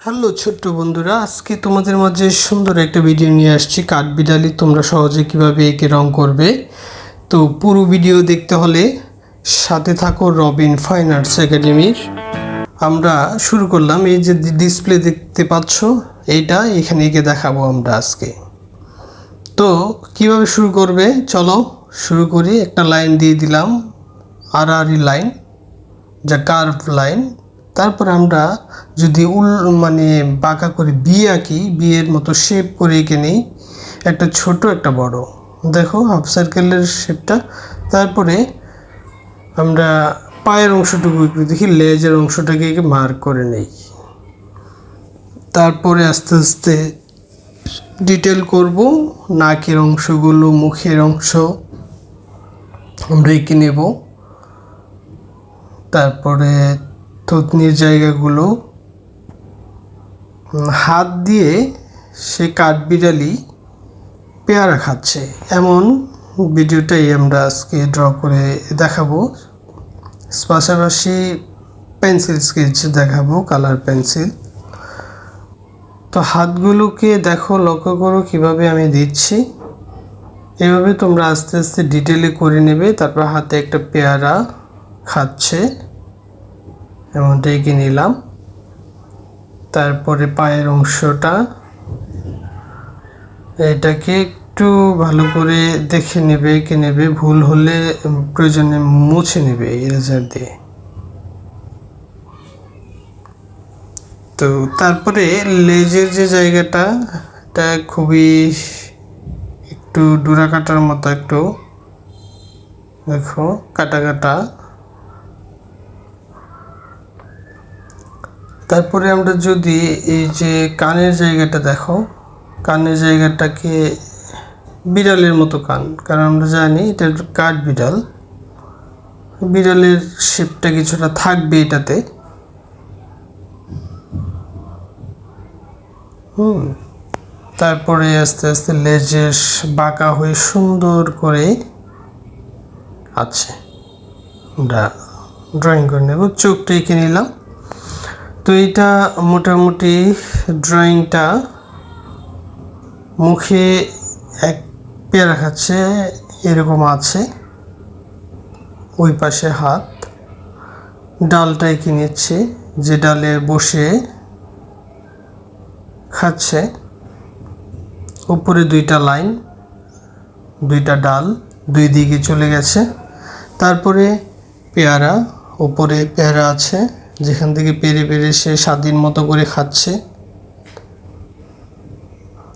Hello ছোট্ট বন্ধুরা, আজকে তোমাদের মাঝে সুন্দর একটা ভিডিও নিয়ে আসছি। কাঠবিড়ালি তোমরা সহজে কিভাবে এঁকে রং করবে। তো পুরো ভিডিও দেখতে হলে সাথে থাকো রবিন ফাইন আর্টস একাডেমির। আমরা শুরু করলাম। এই যে ডিসপ্লে দেখতে পাচ্ছ, এইটা এখানে এঁকে দেখাবো আমরা আজকে। তো কিভাবে শুরু করবে চলো শুরু করি। একটা লাইন দিয়ে দিলাম, আড়াআড়ি লাইন, যা কার্ভ লাইন। তারপর আমরা যদি বাঁকা করে বি আঁকি, বিয়ের মতো শেপ করে এঁকে নিই, একটা ছোট একটা বড়, দেখো হাফ সার্কেলের শেপটা। তারপরে আমরা পায়ের অংশটুকু একটু দেখি, লেজের অংশটাকে এঁকে মার্ক করে নেই। তারপরে আস্তে আস্তে ডিটেল করব, নাকের অংশগুলো, মুখের অংশ আমরা এঁকে নেব। তারপরে থুতনির জায়গাগুলো, হাত দিয়ে সে কাঠবিড়ালি পেয়ারা খাচ্ছে এমন ভিডিওটাই আমরা আজকে ড্র করে দেখাবো। পাশাপাশি পেন্সিল স্কেচ দেখাবো, কালার পেন্সিল। তো হাতগুলোকে দেখো, লক্ষ্য করো কিভাবে আমি দিচ্ছি। এভাবে তোমরা আস্তে আস্তে ডিটেলে করে নেবে। তারপর হাতে একটা পেয়ারা খাচ্ছে এমনটা এঁকে নিলাম। তারপরে পায়ের অংশটা, এটাকে একটু ভালো করে দেখে নেবে, এঁকে নেবে। ভুল হলে প্রয়োজনে মুছে নেবে ইরেজার দিয়ে। তো তারপরে লেজের যে জায়গাটা, এটা খুবই একটু ডোরা কাটার মতো, একটু দেখো কাটা কাটা। তারপরে আমরা যদি এই যে কানের জায়গাটা দেখো, কানের জায়গাটাকে বিড়ালের মতো কান, কারণ আমরা জানি এটা কাঠ বিড়াল, বিড়ালের শেপটা কিছুটা থাকবে এটাতে। তারপরে আস্তে আস্তে লেজের বাঁকা হয়ে সুন্দর করে আছে আমরা ড্রয়িং করে নেব। চোখটা এঁকে নিলাম। তো এটা মোটামুটি ড্রয়িংটা। মুখে এক পেয়ারা খাচ্ছে এরকম আছে, ওই পাশে হাত, ডালটা এঁকে নিচ্ছে, যে ডালে বসে খাচ্ছে। উপরে দুইটা লাইন, দুইটা ডাল, দুই দিকে চলে গেছে। তারপরে পেয়ারা, উপরে পেয়ারা আছে, যেখান থেকে পেরে পেরে সে স্বাধীন মতো করে খাচ্ছে,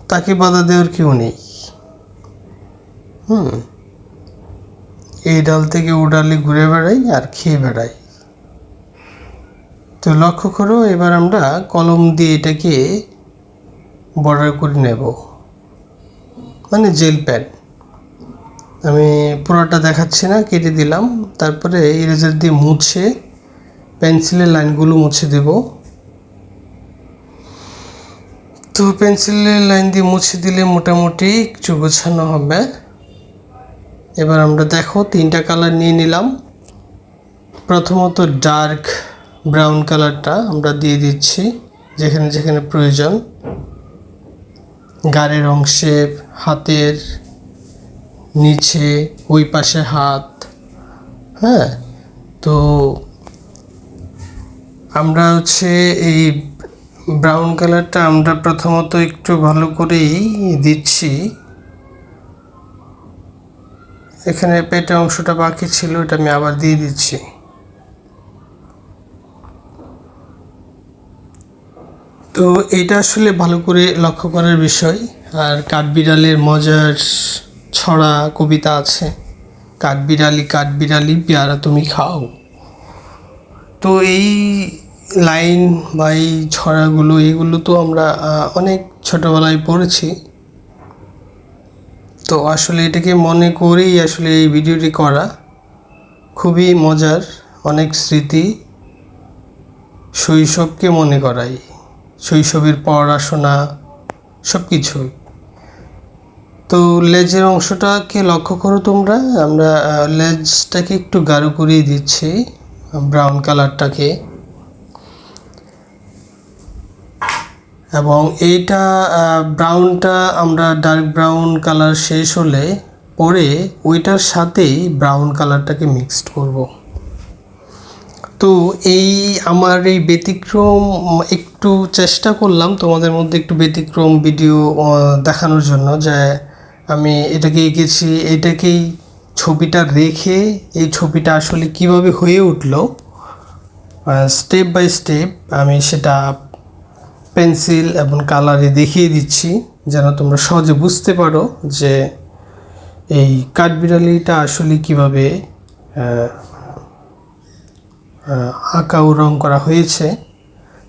তাকে বাধা দেওয়ার কেউ নেই। এই ডাল থেকে ও ডালে ঘুরে বেড়াই আর খেয়ে বেড়াই। তো লক্ষ্য করো, এবার আমরা কলম দিয়ে এটাকে বর্ডার করে নেব, মানে জেল প্যান। আমি পুরোটা দেখাচ্ছি না, কেটে দিলাম। তারপরে ইরেজার দিয়ে মুছে পেন্সিলের লাইনগুলো মুছে দেব। তো পেন্সিলের লাইন দিয়ে মুছে দিলে মোটামুটি একটু গোছানো হবে। এবার আমরা দেখো তিনটা কালার নিয়ে নিলাম। প্রথমত ডার্ক ব্রাউন কালারটা আমরা দিয়ে দিচ্ছি যেখানে যেখানে প্রয়োজন, গায়ের অংশে, হাতের নিচে, ওই পাশে হাত। হ্যাঁ, তো আমরা এই ব্রাউন কালারটা আমরা প্রথমত একটু ভালো করেই দিচ্ছি। এখানে পেটে অংশটা বাকি ছিল, এটা আমি আবার দিয়ে দিচ্ছি। তো এইটা আসলে ভালো করে লক্ষ্য করার বিষয়। আর কাঠবিড়ালের মজার ছড়া কবিতা আছে, কাঠবিড়ালি কাঠবিড়ালি পেয়ারা তুমি খাও। তো এই লাইন বা এই ছড়াগুলো, এগুলো তো আমরা অনেক ছোটোবেলায় পড়েছি। তো আসলে এটাকে মনে করেই আসলে এই ভিডিওটি করা, খুবই মজার, অনেক স্মৃতি, শৈশবকে মনে করাই, শৈশবের পড়াশোনা সব কিছুই। তো লেজের অংশটাকে লক্ষ্য করো তোমরা, আমরা লেজটাকে একটু গাঢ় করিয়ে দিচ্ছি ব্রাউন কালারটাকে। এবং এইটা ব্রাউনটা আমরা ডার্ক ব্রাউন কালার শেষ হলে পরে ওইটার সাথেই ব্রাউন কালারটাকে মিক্সড করব। তো এই আমার এই ব্যতিক্রম একটু চেষ্টা করলাম তোমাদের মধ্যে একটু ব্যতিক্রম ভিডিও দেখানোর জন্য, যে আমি এটাকে এঁকেছি, এটাকেই ছবিটা রেখে এই ছবিটা আসলে কিভাবে হয়ে উঠলো স্টেপ বাই স্টেপ আমি সেটা পেন্সিল এবং কালারে দেখিয়ে দিচ্ছি, যেন তোমরা সহজে বুঝতে পারো যে এই কাঠবিড়ালিটা আসলে কিভাবে আঁকা ও রং করা হয়েছে।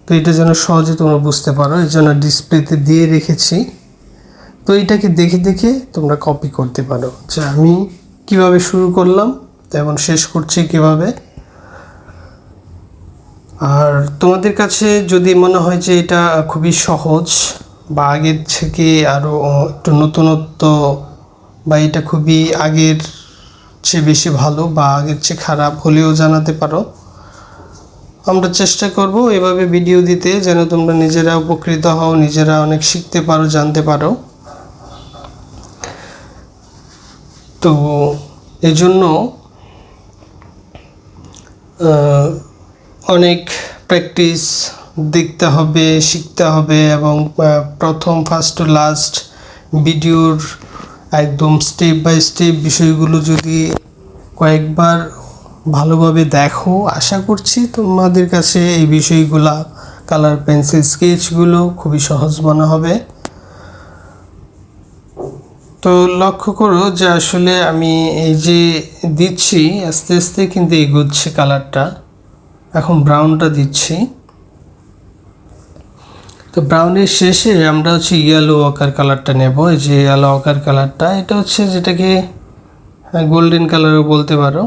তো এটা যেন সহজে তোমরা বুঝতে পারো, এই জন্য ডিসপ্লেতে দিয়ে রেখেছি। তো এটাকে দেখে দেখে তোমরা কপি করতে পারো, যে আমি কিভাবে শুরু করলাম এবং শেষ করছি কিভাবে। আর তোমাদের কাছে যদি মনে হয় যে এটা খুবই সহজ বা আগের থেকে আরও একটু নতুনত্ব, বা এটা খুবই আগের চেয়ে বেশি ভালো বা আগের চেয়ে খারাপ হলেও জানাতে পারো। আমরা চেষ্টা করব এভাবে ভিডিও দিতে, যেন তোমরা নিজেরা উপকৃত হও, নিজেরা অনেক শিখতে পারো, জানতে পারো। তো এজন্য অনেক প্র্যাকটিস দেখতে হবে, শিখতে হবে, এবং প্রথম ফার্স্ট টু লাস্ট ভিডিওর একদম স্টেপ বাই স্টেপ বিষয়গুলো যদি কয়েকবার ভালোভাবে দেখো, আশা করছি তোমাদের কাছে এই বিষয়গুলা কালার পেন্সিল স্কেচগুলো খুবই সহজ মনে হবে। তো লক্ষ্য করো যে আসলে আমি এই যে দিচ্ছি আস্তে আস্তে কিন্তু এগোচ্ছে কালারটা। এখন ব্রাউনটা দিচ্ছি। তো ব্রাউনের শেষে আমরা হচ্ছে ইয়েলো ওয়াকার কালারটা নেব। এই যে ইয়েলো ওয়াকার কালারটা, এটা হচ্ছে যেটাকে গোল্ডেন কালারও বলতে পারো,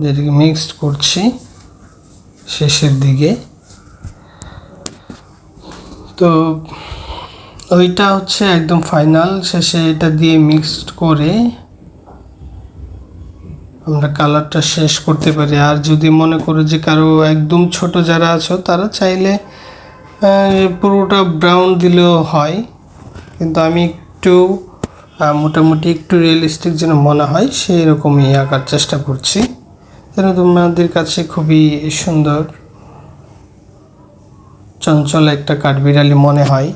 যেটাকে মিক্সড করছি শেষের দিকে। তো ওইটা হচ্ছে একদম ফাইনাল, শেষে এটা দিয়ে মিক্সড করে আমরা কালারটা শেষ করতে পারি। আর যদি মনে করো যে কারো একদম ছোট যারা আছো, তারা চাইলে পুরোটা ব্রাউন দিলেও হয়, কিন্তু আমি একটু মোটামুটি একটু রিয়েলিস্টিক যেন মনে হয় সেই রকমই আঁকার চেষ্টা করছি, যেন তোমাদের কাছে খুবই সুন্দর চঞ্চল একটা কাঠবিড়ালি মনে হয়।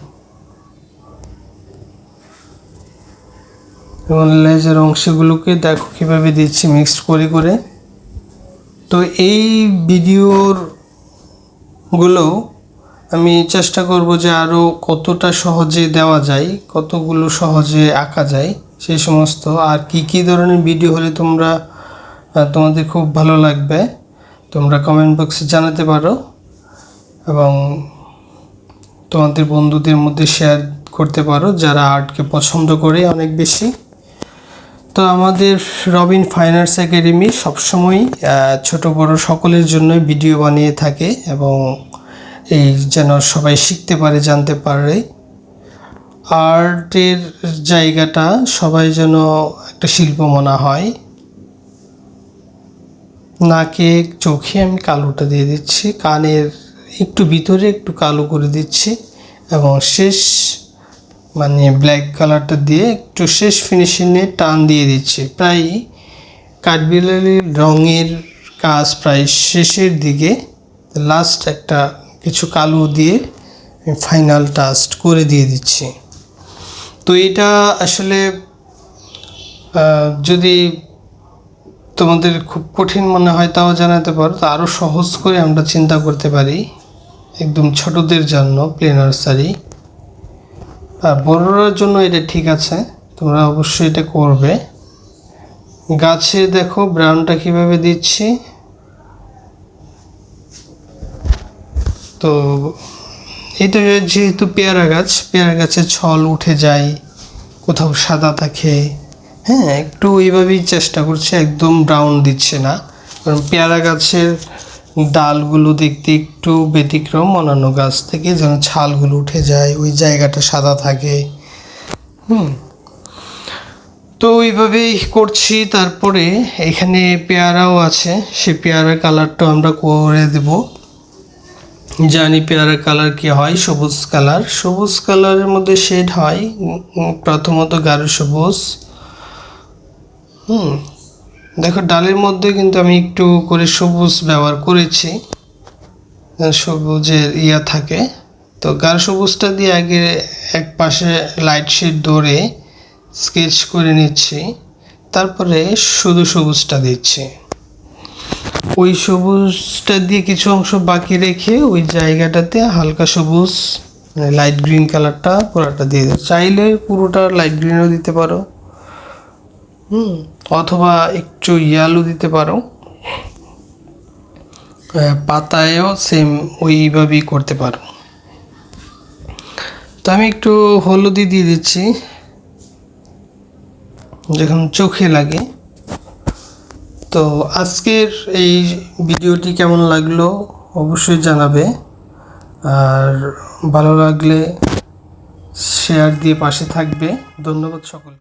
এবং লেজের অংশগুলোকে দেখো কীভাবে দিচ্ছি মিক্সড করে করে। তো এই ভিডিওরগুলো আমি চেষ্টা করব যে আরও কতটা সহজে দেওয়া যায়, কতগুলো সহজে আঁকা যায় সেই সমস্ত, আর কি কি ধরনের ভিডিও হলে তোমাদের খুব ভালো লাগবে তোমরা কমেন্ট বক্সে জানাতে পারো, এবং তোমাদের বন্ধুদের মধ্যে শেয়ার করতে পারো যারা আর্টকে পছন্দ করে অনেক বেশি। তো আমাদের রবিন ফাইন আর্টস একাডেমি সবসময় ছোট বড় সকলের জন্যই ভিডিও বানিয়ে থাকে, এবং এই যেন সবাই শিখতে পারে, জানতে পারে। আর্টের জায়গাটা সবাই যেন একটা শিল্প মনে হয়। নাকে চোখে আমি কালোটা দিয়ে দিচ্ছি, কানের একটু ভিতরে একটু কালো করে দিচ্ছি, এবং শেষ মানে ব্ল্যাক কালারটা দিয়ে একটু শেষ ফিনিশিংয়ে টান দিয়ে দিচ্ছি। প্রায় কাঠবিড়ালির রঙের কাজ প্রায় শেষের দিকে, লাস্ট একটা কিছু কালো দিয়ে ফাইনাল টাচ করে দিয়ে দিচ্ছি। তো এটা আসলে যদি তোমাদের খুব কঠিন মনে হয় তাও জানাতে পারো, তো আরও সহজ করে আমরা চিন্তা করতে পারি একদম ছোটদের জন্য প্লে নার্সারি। আর বড়রার জন্য এটা ঠিক আছে, তোমরা অবশ্যই এটা করবে। গাছে দেখো ব্রাউনটা কীভাবে দিচ্ছি। তো এটা যেহেতু পেয়ারা গাছের ছল উঠে যায়, কোথাও সাদা থাকে, হ্যাঁ, একটু ওইভাবেই চেষ্টা করছে, একদম ব্রাউন দিচ্ছে না, কারণ পেয়ারা গাছের ডালগুলো দেখতে একটু ব্যতিক্রম অন্যান্য গাছ থেকে, যেন ছালগুলো উঠে যায়, ওই জায়গাটা সাদা থাকে। তো ওইভাবেই করছি। তারপরে এখানে পেয়ারাও আছে, সে পেয়ারার কালারটাও আমরা করে দেব। জানি পেয়ারা কালার কি হয়, সবুজ কালার। সবুজ কালারের মধ্যে শেড হয় প্রথমত গাঢ় সবুজ। দেখো ডালের মধ্যে কিন্তু আমি একটু করে সবুজ ব্যবহার করেছি, সবুজের থাকে। তো গাঢ় সবুজটা দিয়ে আগে এক পাশে লাইট শেড ধরে স্কেচ করে নিচ্ছি, তারপরে শুধু সবুজটা দিচ্ছি। ওই সবুজটা দিয়ে কিছু অংশ বাকি রেখে ওই জায়গাটাতে হালকা সবুজ লাইট গ্রিন কালারটা পুরোটা দিয়ে দেবো। চাইলে পুরোটা লাইট গ্রিনও দিতে পারো, অথবা একটু ইয়েলো দিতে পারো। পাতায়ও সেম ওইভাবেই করতে পারো। তো আমি একটু হলুদি দিয়ে দিচ্ছি যখন চোখে লাগে। তো আজকের এই ভিডিওটি কেমন লাগলো অবশ্যই জানাবে, আর ভালো লাগলে শেয়ার দিয়ে পাশে থাকবে। ধন্যবাদ সকল।